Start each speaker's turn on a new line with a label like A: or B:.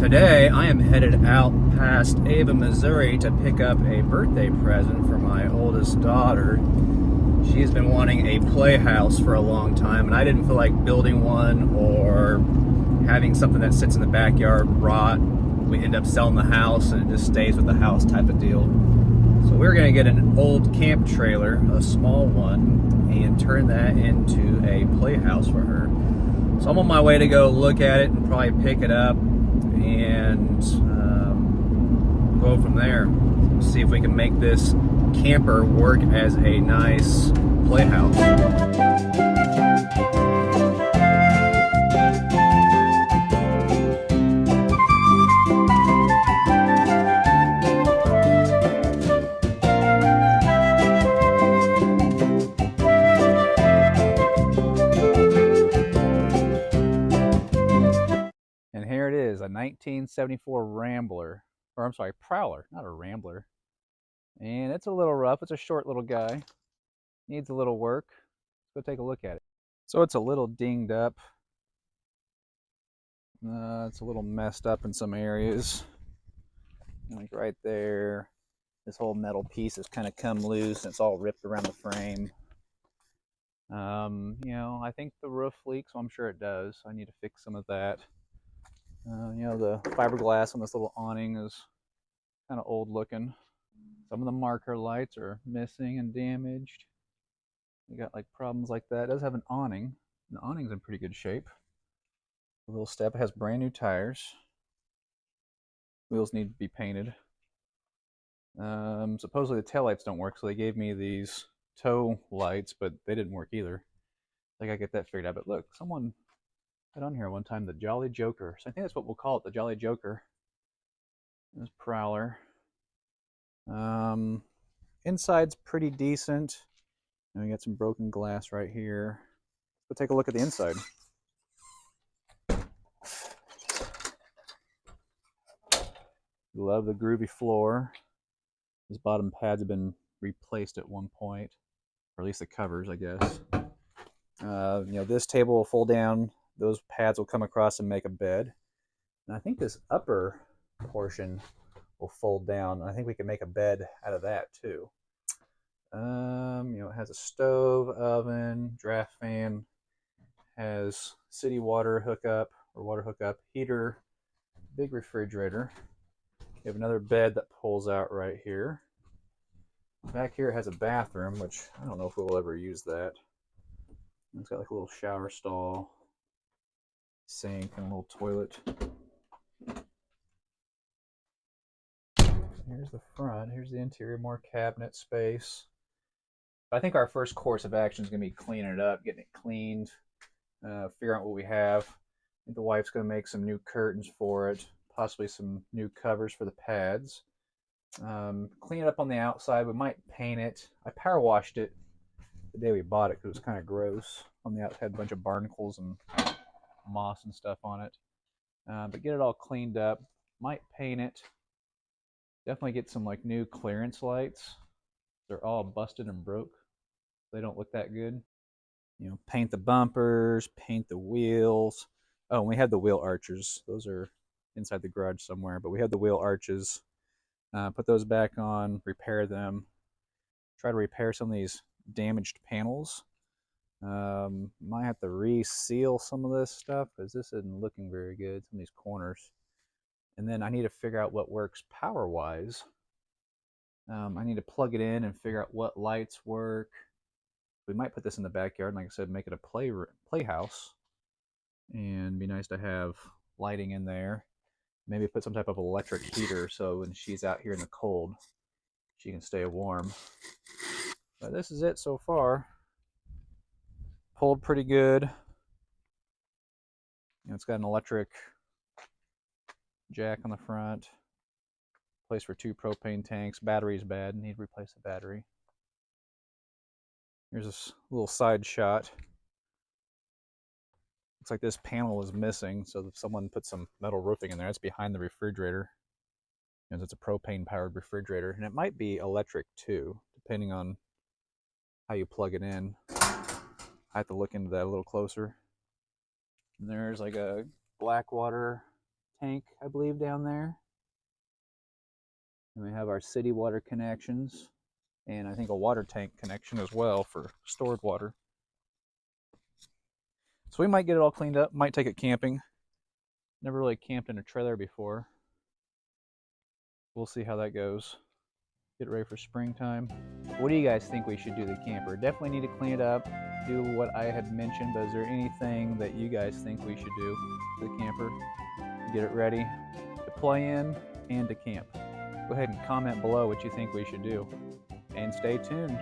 A: Today, I am headed out past Ava, Missouri to pick up a birthday present for my oldest daughter. She's been wanting a playhouse for a long time, and I didn't feel like building one or having something that sits in the backyard rot. We end up selling the house and it just stays with the house type of deal. So we're going to get an old camp trailer, a small one, and turn that into a playhouse for her. So I'm on my way to go look at it and probably pick it up and go from there. See if we can make this camper work as a nice playhouse. And here it is, a 1974 Rambler, or I'm sorry, Prowler, not a Rambler. And it's a little rough. It's a short little guy. Needs a little work. Let's go take a look at it. So it's a little dinged up. It's a little messed up in some areas. Like right there. This whole metal piece has kind of come loose and it's all ripped around the frame. I think the roof leaks, so I'm sure it does. I need to fix some of that. The fiberglass on this little awning is kind of old looking. Some of the marker lights are missing and damaged. You got like problems like that. It does have an awning. The awning's in pretty good shape. The little step has brand new tires. Wheels need to be painted. Supposedly the taillights don't work, so they gave me these tow lights, but they didn't work either. I think I get that figured out. But look, someone had on here one time the Jolly Joker. So I think that's what we'll call it, the Jolly Joker. There's Prowler. Inside's pretty decent. And we got some broken glass right here. Let's take a look at the inside. Love the groovy floor. These bottom pads have been replaced at one point, or at least the covers, I guess. This table will fold down. Those pads will come across and make a bed. And I think this upper portion will fold down. I think we can make a bed out of that too. It has a stove, oven, draft fan, has city water hookup or water hookup, heater, big refrigerator. We have another bed that pulls out right here. Back here it has a bathroom, which I don't know if we'll ever use that. It's got like a little shower stall, sink, and a little toilet. Here's the front. Here's the interior, more cabinet space. I think our first course of action is going to be cleaning it up, getting it cleaned, figuring out what we have. I think the wife's going to make some new curtains for it, possibly some new covers for the pads. Clean it up on the outside. We might paint it. I power washed it the day we bought it because it was kind of gross. On the outside, had a bunch of barnacles and moss and stuff on it. But get it all cleaned up. Might paint it. Definitely get some like new clearance lights. They're all busted and broke. They don't look that good. Paint the bumpers, paint the wheels. Oh, and we have the wheel arches. Those are inside the garage somewhere, but we have the wheel arches. Put those back on, repair them. Try to repair some of these damaged panels. Might have to reseal some of this stuff because this isn't looking very good, some of these corners. And then I need to figure out what works power-wise. I need to plug it in and figure out what lights work. We might put this in the backyard, and like I said, make it a playhouse. And it'd be nice to have lighting in there. Maybe put some type of electric heater so when she's out here in the cold, she can stay warm. But this is it so far. Pulled pretty good. It's got an electric jack on the front. Place for 2 propane tanks. Battery's bad. Need to replace the battery. Here's this little side shot. Looks like this panel is missing, so if someone put some metal roofing in there, it's behind the refrigerator. And it's a propane-powered refrigerator, and it might be electric too, depending on how you plug it in. I have to look into that a little closer. And there's like a Blackwater tank, I believe, down there. And we have our city water connections, and I think a water tank connection as well for stored water. So we might get it all cleaned up, might take it camping. Never really camped in a trailer before. We'll see how that goes. Get ready for springtime. What do you guys think we should do to the camper? Definitely need to clean it up, do what I had mentioned, but is there anything that you guys think we should do to the camper? Get it ready to play in and to camp. Go ahead and comment below what you think we should do. And stay tuned.